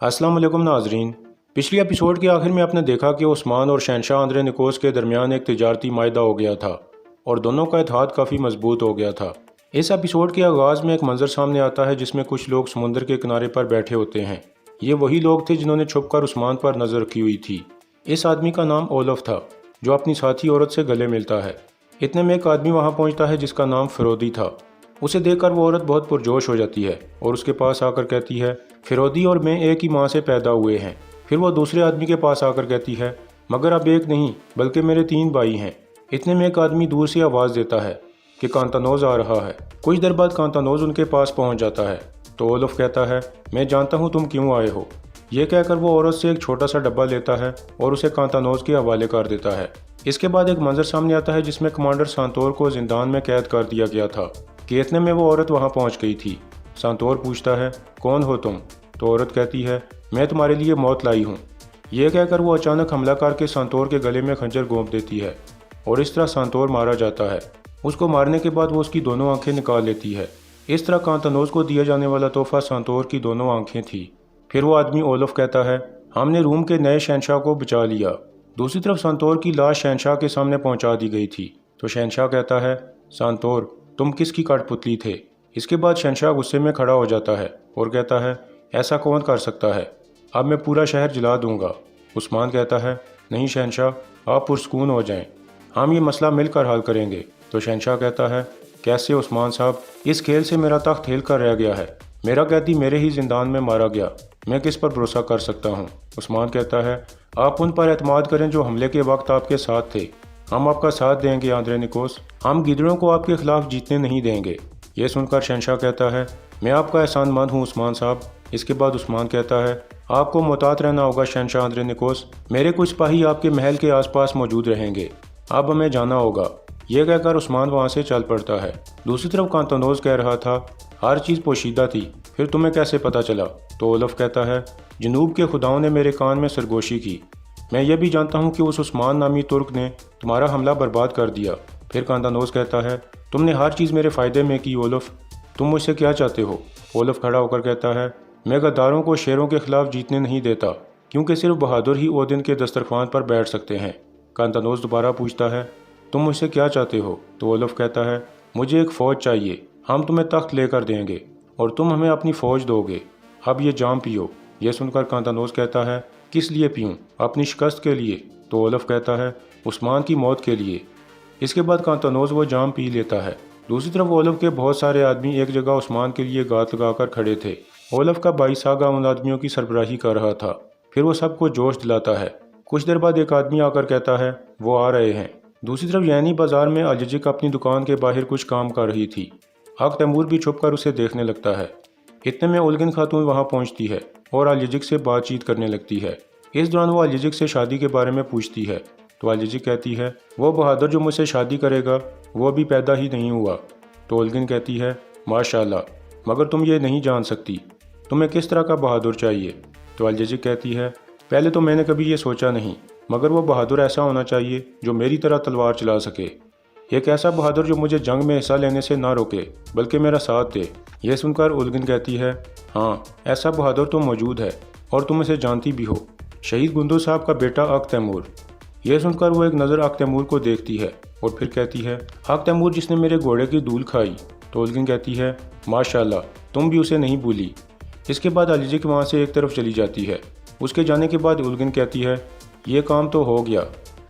अस्सलाम वालेकुम नाजरीन। पिछली एपिसोड के आखिर में आपने देखा कि उस्मान और शहनशाह आंद्रे निकोस के दरमियान एक तिजारती मायदा हो गया था और दोनों का इत्तेहाद काफ़ी मजबूत हो गया था। इस एपिसोड के आगाज़ में एक मंजर सामने आता है जिसमें कुछ लोग समुद्र के किनारे पर बैठे होते हैं। ये वही लोग थे जिन्होंने छुपकर उस्मान पर नज़र रखी हुई थी। इस आदमी का नाम ओलफ था जो अपनी साथी औरत से गले मिलता है। इतने में एक आदमी वहाँ पहुँचता है जिसका नाम फिरोदी था। उसे देखकर वो औरत बहुत पुरजोश हो जाती है और उसके पास आकर कहती है, फिरोदी और मैं एक ही माँ से पैदा हुए हैं। फिर वो दूसरे आदमी के पास आकर कहती है, मगर अब एक नहीं बल्कि मेरे 3 भाई हैं। इतने में एक आदमी दूर से आवाज़ देता है कि कांतानोज आ रहा है। कुछ देर बाद कांतानोज उनके पास पहुंच जाता है तो ओलफ कहता है, मैं जानता हूं तुम क्यों आए हो। ये कहकर वो औरत से एक छोटा सा डब्बा लेता है और उसे कांतानोज के हवाले कर देता है। इसके बाद एक मंजर सामने आता है जिसमें कमांडर सांतोर को जिंदान में कैद कर दिया गया था कि इतने में वो औरत वहां पहुंच गई थी। सांतोर पूछता है, कौन हो तुम? तो औरत कहती है, मैं तुम्हारे लिए मौत लाई हूँ। यह कहकर वो अचानक हमला करके सांतोर के गले में खंजर घोंप देती है और इस तरह सांतोर मारा जाता है। उसको मारने के बाद वो उसकी दोनों आंखें निकाल लेती है। इस तरह कांतानोज को दिया जाने वाला तोहफा सांतोर की दोनों आंखें थी। फिर वो आदमी ओलफ कहता है, हमने रूम के नए शहनशाह को बचा लिया। दूसरी तरफ सांतोर की लाश शहनशाह के सामने पहुंचा दी गई थी तो शहनशाह कहता है, सांतोर तुम किसकी कठपुतली थे? इसके बाद शहनशाह गुस्से में खड़ा हो जाता है और कहता है, ऐसा कौन कर सकता है? अब मैं पूरा शहर जला दूंगा। उस्मान कहता है, नहीं शहनशाह, आप पुरसकून हो जाएं, हम ये मसला मिलकर हल करेंगे। तो शहनशाह कहता है, कैसे उस्मान साहब? इस खेल से मेरा तख्त हिल कर रह गया है। मेरा कैदी मेरे ही जिंदान में मारा गया, मैं किस पर भरोसा कर सकता हूँ? उस्मान कहता है, आप उन पर एतमाद करें जो हमले के वक्त आपके साथ थे। हम आपका साथ देंगे आंद्रे निकोस, हम गिदड़ों को आपके खिलाफ जीतने नहीं देंगे। यह सुनकर शहनशाह कहता है, मैं आपका एहसानमंद हूँ उस्मान साहब। इसके बाद उस्मान कहता है, आपको मोहतात रहना होगा शहनशाह आंद्रे निकोस, मेरे कुछ सिपाही आपके महल के आसपास मौजूद रहेंगे, अब हमें जाना होगा। यह कहकर उस्मान वहाँ से चल पड़ता है। दूसरी तरफ कांतानोज कह रहा था, हर चीज़ पोशीदा थी, फिर तुम्हें कैसे पता चला? तो ओलफ कहता है, जनूब के खुदाओं ने मेरे कान में सरगोशी की। मैं यह भी जानता हूँ कि उस उस्मान नामी तुर्क ने तुम्हारा हमला बर्बाद कर दिया। फिर कांतानोज कहता है, तुमने हर चीज़ मेरे फ़ायदे में की ओलफ, तुम मुझसे क्या चाहते हो? ओलफ खड़ा होकर कहता है, मैं गद्दारों को शेरों के खिलाफ जीतने नहीं देता, क्योंकि सिर्फ बहादुर ही ओदिन के दस्तरखान पर बैठ सकते हैं। कांतानोज दोबारा पूछता है, तुम मुझसे क्या चाहते हो? तो ओलफ कहता है, मुझे एक फ़ौज चाहिए, हम तुम्हें तख्त लेकर देंगे और तुम हमें अपनी फ़ौज दोगे। अब ये जाम पियो। यह सुनकर कांतानोज कहता है, किस लिए पीऊँ? अपनी शिकस्त के लिए? तो ओलफ कहता है, उस्मान की मौत के लिए। इसके बाद कांतानोज वो जाम पी लेता है। दूसरी तरफ ओलफ के बहुत सारे आदमी एक जगह उस्मान के लिए गात लगाकर खड़े थे। ओलफ का भाई सागा उन आदमियों की सरबराही कर रहा था। फिर वो सबको जोश दिलाता है। कुछ देर बाद एक आदमी आकर कहता है, वो आ रहे हैं। दूसरी तरफ यानी बाजार में अलजिक अपनी दुकान के बाहर कुछ काम कर रही थी। हक तैमूर भी छुपकर उसे देखने लगता है। इतने में उलगिन खातून वहाँ पहुँचती है और अलजिक से बातचीत करने लगती है। इस दौरान वो अलजिक से शादी के बारे में पूछती है तो अलजिक कहती है, वो बहादुर जो मुझसे शादी करेगा वो अभी पैदा ही नहीं हुआ। तो उलगिन कहती है, माशाल्लाह, मगर तुम ये नहीं जान सकती, तुम्हें किस तरह का बहादुर चाहिए? तो अलजिक कहती है, पहले तो मैंने कभी ये सोचा नहीं, मगर वो बहादुर ऐसा होना चाहिए जो मेरी तरह तलवार चला सके, एक ऐसा बहादुर जो मुझे जंग में हिस्सा लेने से ना रोके बल्कि मेरा साथ दे। यह सुनकर उलगिन कहती है, हाँ ऐसा बहादुर तो मौजूद है और तुम इसे जानती भी हो, शहीद गुंदो साहब का बेटा अक तैमूर। यह सुनकर वो एक नज़र अक तैमूर को देखती है और फिर कहती है, अक तैमूर जिसने मेरे घोड़े की धूल खाई। तो उलगिन कहती है, माशाल्लाह, तुम भी उसे नहीं भूली। इसके बाद अलजिक वहाँ से एक तरफ चली जाती है। उसके जाने के बाद उलगिन कहती है, ये काम तो हो गया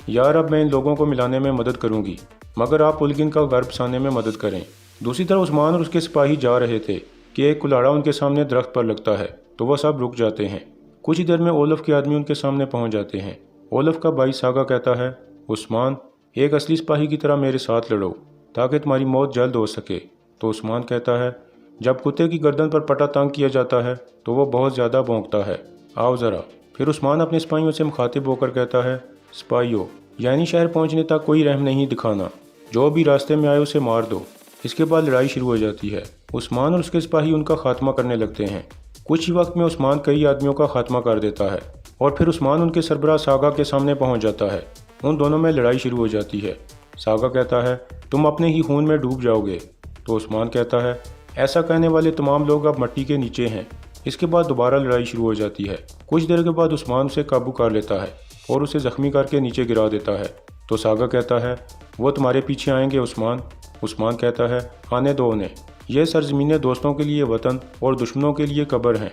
यार, अब मैं इन लोगों को मिलाने में मदद करूँगी, मगर आप उलगिन का घर बसाने में मदद करें। दूसरी तरफ उस्मान और उसके सिपाही जा रहे थे कि एक कुल्हाड़ा उनके सामने दरख्त पर लगता है तो वह सब रुक जाते हैं। कुछ ही देर में ओलफ के आदमी उनके सामने पहुंच जाते हैं। ओलफ का भाई सागा कहता है, उस्मान, एक असली सिपाही की तरह मेरे साथ लड़ो ताकि तुम्हारी मौत जल्द हो सके। तो उस्मान कहता है, जब कुत्ते की गर्दन पर पटा तंग किया जाता है तो वह बहुत ज़्यादा भौंकता है, आओ ज़रा। फिर उस्मान अपने सिपाहियों से मुखातिब होकर कहता है, सिपाहियों, यानी शहर पहुँचने तक कोई रहम नहीं दिखाना, जो भी रास्ते में आए उसे मार दो। इसके बाद लड़ाई शुरू हो जाती है। उस्मान और उसके सिपाही उनका खात्मा करने लगते हैं। कुछ ही वक्त में उस्मान कई आदमियों का खात्मा कर देता है और फिर उस्मान उनके सरबराह सागा के सामने पहुंच जाता है। उन दोनों में लड़ाई शुरू हो जाती है। सागा कहता है, तुम अपने ही खून में डूब जाओगे। तो उस्मान कहता है, ऐसा कहने वाले तमाम लोग अब मट्टी के नीचे हैं, इसके बाद दोबारा लड़ाई शुरू हो जाती है। कुछ देर के बाद उस्मान उसे काबू कर लेता है और उसे जख्मी करके नीचे गिरा देता है। तो सागा कहता है वो तुम्हारे पीछे आएंगे उस्मान। उस्मान कहता है आने दो उन्हें, यह सरजमीनें दोस्तों के लिए वतन और दुश्मनों के लिए कब्र हैं।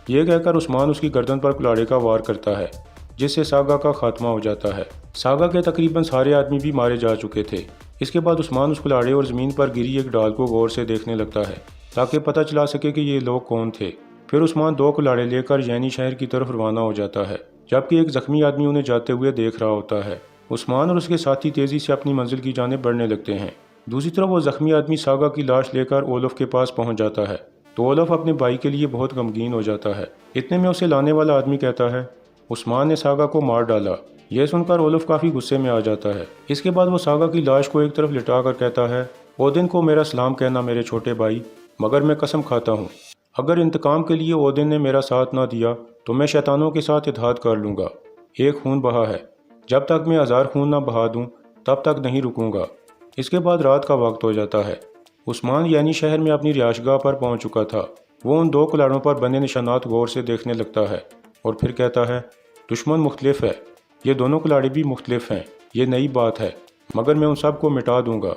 यह कहकर उस्मान उसकी गर्दन पर कुल्हाड़ी का वार करता है, जिससे सागा का खात्मा हो जाता है। सागा के तकरीबन सारे आदमी भी मारे जा चुके थे। इसके बाद उस्मान उस कुल्हाड़ी और ज़मीन पर गिरी एक डाल को गौर से देखने लगता है ताकि पता चला सके कि ये लोग कौन थे। फिर उस्मान 2 कुल्हाड़े लेकर जैनी शहर की तरफ रवाना हो जाता है, जबकि एक जख्मी आदमी उन्हें जाते हुए देख रहा होता है। उस्मान और उसके साथी तेज़ी से अपनी मंजिल की जानिब बढ़ने लगते हैं। दूसरी तरफ वो जख्मी आदमी सागा की लाश लेकर ओलफ के पास पहुंच जाता है। तो ओलफ अपने भाई के लिए बहुत गमगीन हो जाता है। इतने में उसे लाने वाला आदमी कहता है उस्मान ने सागा को मार डाला। यह सुनकर ओलफ काफ़ी गुस्से में आ जाता है। इसके बाद वो सागा की लाश को एक तरफ लिटा कर कहता है ओदिन को मेरा सलाम कहना मेरे छोटे भाई, मगर मैं कसम खाता हूँ अगर इंतकाम के लिए ओदिन ने मेरा साथ ना दिया तो मैं शैतानों के साथ इत्तेहाद कर लूँगा। एक खून बहा है, जब तक मैं 1000 खून ना बहा दूँ तब तक नहीं रुकूंगा। इसके बाद रात का वक्त हो जाता है। उस्मान यानी शहर में अपनी रिहाशगाह पर पहुंच चुका था। वो उन 2 कुल्हाड़ों पर बने निशानात गौर से देखने लगता है और फिर कहता है दुश्मन मुख्तलिफ है, ये दोनों कुल्हाड़ी भी मुख्तलिफ हैं। ये नई बात है, मगर मैं उन सब को मिटा दूंगा।